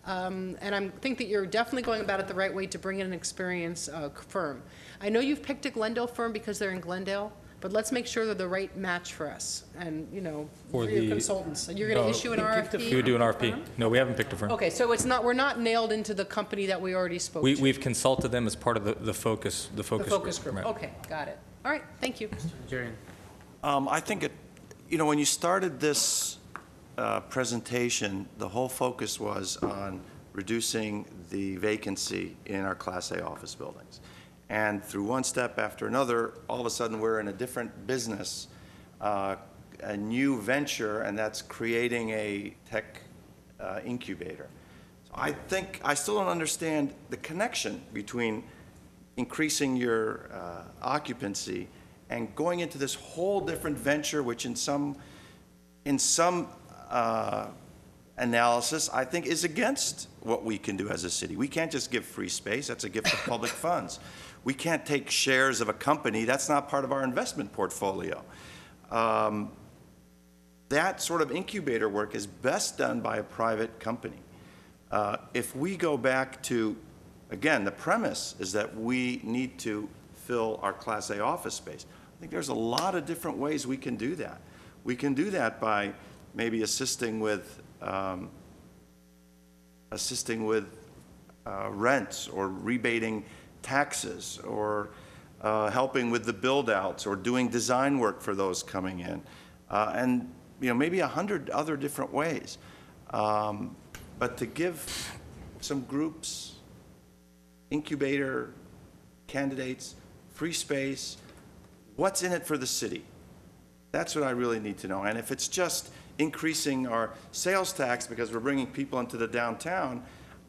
S4: and I think that you're definitely going about it the right way to bring in an experienced firm. I know you've picked a Glendale firm because they're in Glendale, but let's make sure they're the right match for us and, you know, for your consultants. You're going to issue an RFP?
S5: We would do an RFP. No, we haven't picked a firm.
S4: Okay, so it's not, we're not nailed into the company that we already spoke to.
S5: We've consulted them as part of the focus
S4: group.
S5: Right.
S4: Okay, got it. All right, thank you.
S1: Jarian.
S9: I think you know, when you started this presentation, the whole focus was on reducing the vacancy in our Class A office buildings. And through one step after another, all of a sudden we're in a different business, a new venture, and that's creating a tech incubator. So I still don't understand the connection between increasing your occupancy and going into this whole different venture, which in some analysis, I think, is against what we can do as a city. We can't just give free space. That's a gift of public funds. We can't take shares of a company. That's not part of our investment portfolio. That sort of incubator work is best done by a private company. If we go back to, again, the premise is that we need to fill our Class A office space. I think there's a lot of different ways we can do that. We can do that by maybe assisting with rents or rebating taxes or helping with the build-outs or doing design work for those coming in. And, you know, maybe 100 other different ways. But to give some groups, incubator candidates, free space, what's in it for the city? That's what I really need to know. And if it's just increasing our sales tax because we're bringing people into the downtown,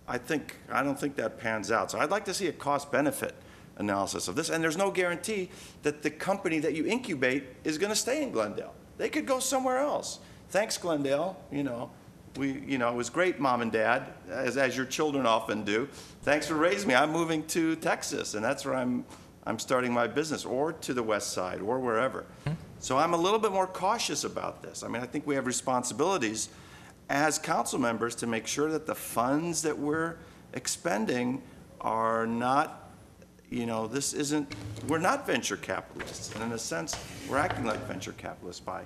S9: I don't think that pans out. So I'd like to see a cost-benefit analysis of this. And there's no guarantee that the company that you incubate is going to stay in Glendale. They could go somewhere else. Thanks, Glendale. It was great, Mom and Dad, as your children often do. Thanks for raising me. I'm moving to Texas, and that's where I'm starting my business, or to the West Side, or wherever. So I'm a little bit more cautious about this. I mean, I think we have responsibilities as council members to make sure that the funds that we're expending are not, we're not venture capitalists. And in a sense, we're acting like venture capitalists by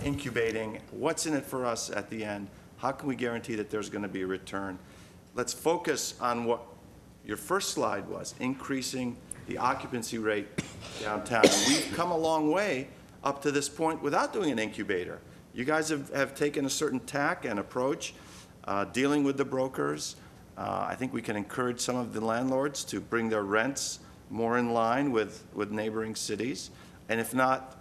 S9: incubating what's in it for us at the end. How can we guarantee that there's going to be a return? Let's focus on what your first slide was, increasing the occupancy rate downtown. And we've come a long way up to this point without doing an incubator. You guys have taken a certain tack and approach, dealing with the brokers. I think we can encourage some of the landlords to bring their rents more in line with neighboring cities. And if not,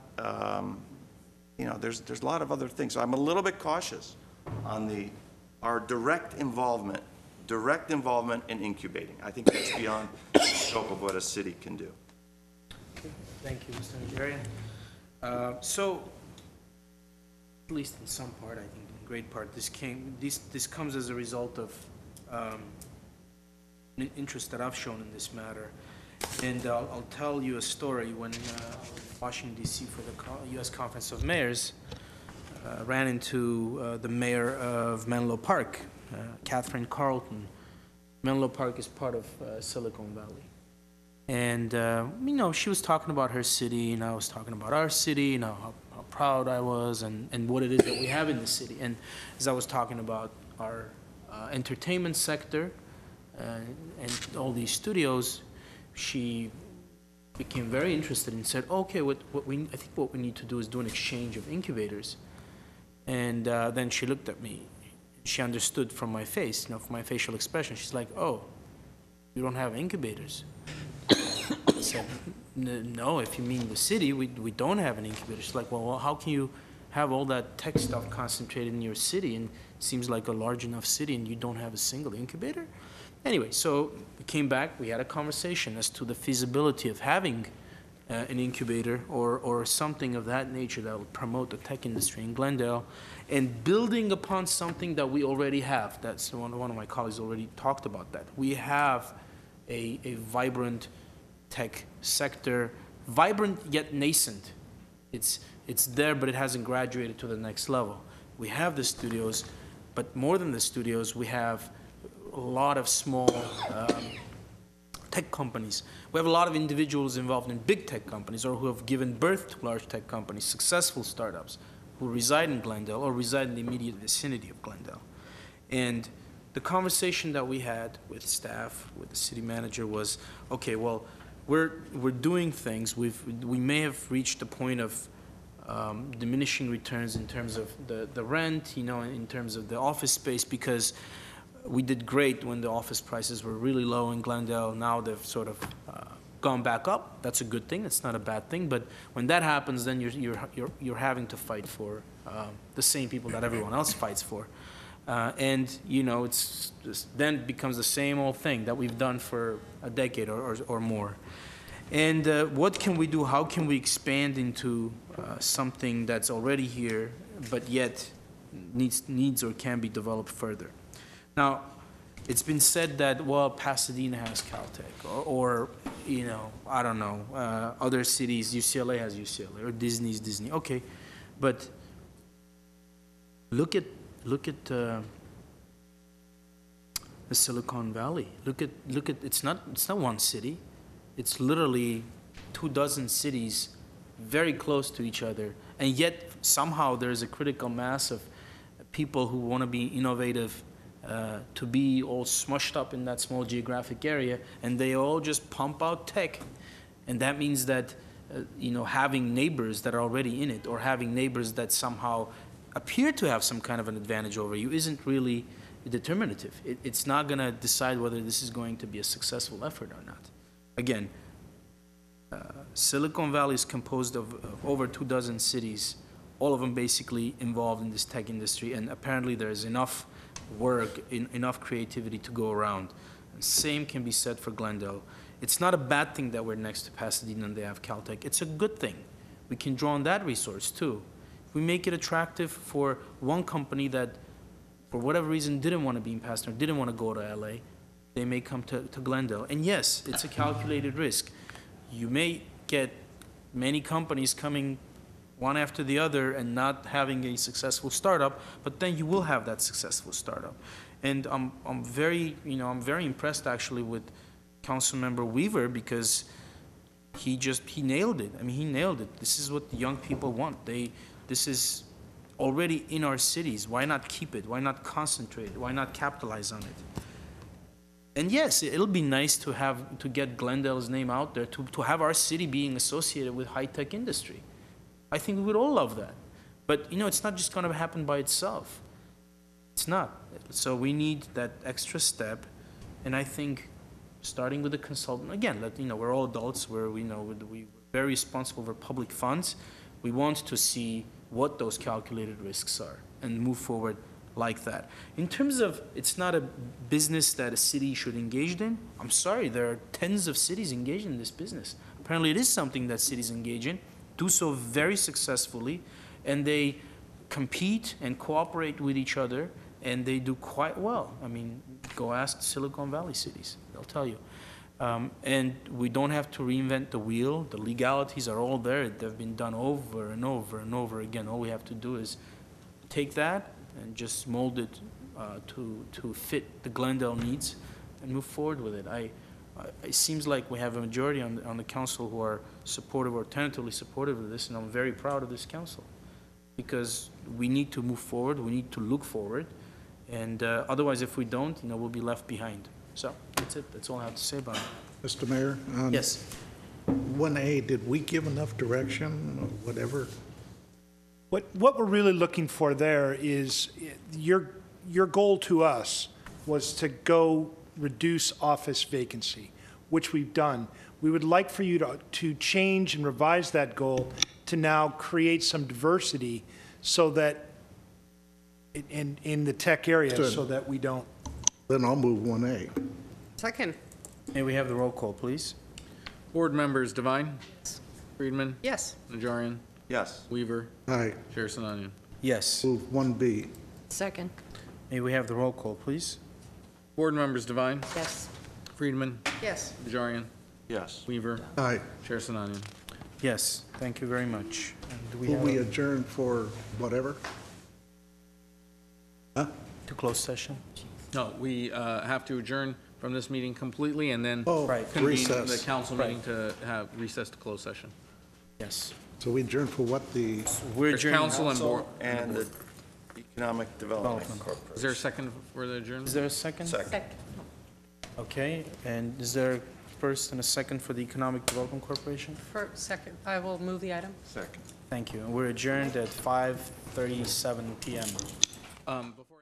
S9: there's a lot of other things. So I'm a little bit cautious on our direct involvement in incubating. I think that's beyond the scope of what a city can do.
S1: Okay. Thank you, Mr. Najarian. So, at least in some part, I think in great part, this comes as a result of an interest that I've shown in this matter. And I'll tell you a story. When I was in Washington, D.C. for the U.S. Conference of Mayors, ran into the mayor of Menlo Park, Catherine Carlton. Menlo Park is part of Silicon Valley. And, she was talking about her city, and I was talking about our city, how proud I was, and what it is that we have in the city. And as I was talking about our entertainment sector and all these studios, she became very interested and said, okay, I think what we need to do is do an exchange of incubators. And then she looked at me. She understood from my face, from my facial expression. She's like, oh, you don't have incubators. I said, no, if you mean the city, we don't have an incubator. She's like, well, how can you have all that tech stuff concentrated in your city? And it seems like a large enough city and you don't have a single incubator? Anyway, so we came back, we had a conversation as to the feasibility of having an incubator or something of that nature that will promote the tech industry in Glendale, and building upon something that we already have. That's one of my colleagues already talked about that. We have a vibrant tech sector, vibrant yet nascent. It's there, but it hasn't graduated to the next level. We have the studios, but more than the studios, we have a lot of small tech companies. We have a lot of individuals involved in big tech companies or who have given birth to large tech companies, successful startups who reside in Glendale or reside in the immediate vicinity of Glendale. And the conversation that we had with staff, with the city manager was, okay, well, we're doing things. We may have reached a point of diminishing returns in terms of the rent, in terms of the office space, because we did great when the office prices were really low in Glendale. Now they've sort of gone back up. That's a good thing. It's not a bad thing. But when that happens, then you're having to fight for the same people that everyone else fights for. And it's just, then it becomes the same old thing that we've done for a decade or more. And what can we do? How can we expand into something that's already here, but yet needs or can be developed further? Now, it's been said that, well, Pasadena has Caltech, or I don't know, other cities, UCLA has UCLA, or Disney's Disney. Okay, but look at the Silicon Valley. Look at it's not one city. It's literally 24 cities very close to each other, and yet somehow there's a critical mass of people who want to be innovative, to be all smushed up in that small geographic area, and they all just pump out tech. And that means that having neighbors that are already in it, or having neighbors that somehow appear to have some kind of an advantage over you, isn't really determinative. It's not going to decide whether this is going to be a successful effort or not. Again, Silicon Valley is composed of over 24 cities, all of them basically involved in this tech industry, and apparently there is enough work, enough creativity to go around. And same can be said for Glendale. It's not a bad thing that we're next to Pasadena and they have Caltech. It's a good thing. We can draw on that resource too. If we make it attractive for one company that, for whatever reason, didn't want to be in Pasadena, didn't want to go to LA, they may come to Glendale. And yes, it's a calculated risk. You may get many companies coming one after the other and not having a successful startup, but then you will have that successful startup. And I'm very impressed actually with Councilmember Weaver, because he nailed it. I mean, he nailed it. This is what the young people want. This is already in our cities. Why not keep it? Why not concentrate? Why not capitalize on it? And yes, it'll be nice to get Glendale's name out there, to have our city being associated with high-tech industry. I think we would all love that. But, it's not just going to happen by itself. It's not. So we need that extra step. And I think starting with the consultant, again, we're all adults, we're very responsible for public funds. We want to see what those calculated risks are and move forward like that. In terms of, it's not a business that a city should engage in. I'm sorry, there are tens of cities engaged in this business. Apparently it is something that cities engage in, do so very successfully, and they compete and cooperate with each other, and they do quite well. I mean, go ask Silicon Valley cities, they'll tell you. And we don't have to reinvent the wheel. The legalities are all there. They've been done over and over and over again. All we have to do is take that and just mold it to fit the Glendale needs and move forward with it. It seems like we have a majority on the council who are supportive or tentatively supportive of this, and I'm very proud of this council, because we need to move forward, we need to look forward, and otherwise if we don't, we'll be left behind. So that's it. That's all I have to say about it.
S7: Mr. Mayor?
S1: Yes.
S7: 1A, did we give enough direction or whatever?
S6: What we're really looking for there is, your goal to us was to go reduce office vacancy, which we've done. We would like for you to change and revise that goal to now create some diversity, so that in the tech area,
S7: Good.
S6: so that we don't.
S7: Then I'll move 1A.
S4: Second.
S1: May we have the roll call, please?
S2: Board members Devine, Friedman,
S4: Yes.
S2: Najarian,
S9: Yes.
S2: Weaver,
S7: Aye.
S2: Chair Sinanian.
S1: Yes.
S7: Move 1B.
S8: Second.
S1: May we have the roll call, please?
S2: Board members Devine,
S8: Yes.
S2: Friedman,
S4: Yes.
S2: Najarian,
S9: Yes.
S2: Weaver,
S7: Aye.
S2: Chair Sinanian.
S1: Yes, thank you very much. And do we
S7: Will
S1: have
S7: we
S1: a-
S7: adjourn for whatever? Huh?
S1: to close session?
S2: No, we have to adjourn from this meeting completely and then
S7: Oh,
S1: Right.
S2: convene the
S7: recess.
S2: council meeting to have recess to close session.
S1: Yes.
S7: So we adjourn for what, the,
S1: We're
S2: There's
S1: adjourning.
S2: council and board.
S9: And the Economic Development Corporation.
S2: Is there a second for the adjournment?
S1: Is there a second?
S9: Second.
S1: Okay, and is there a first and a second for the Economic Development Corporation?
S4: For second, I will move the item.
S9: Second.
S1: Thank you. And we're adjourned at 5:37 PM.
S2: Before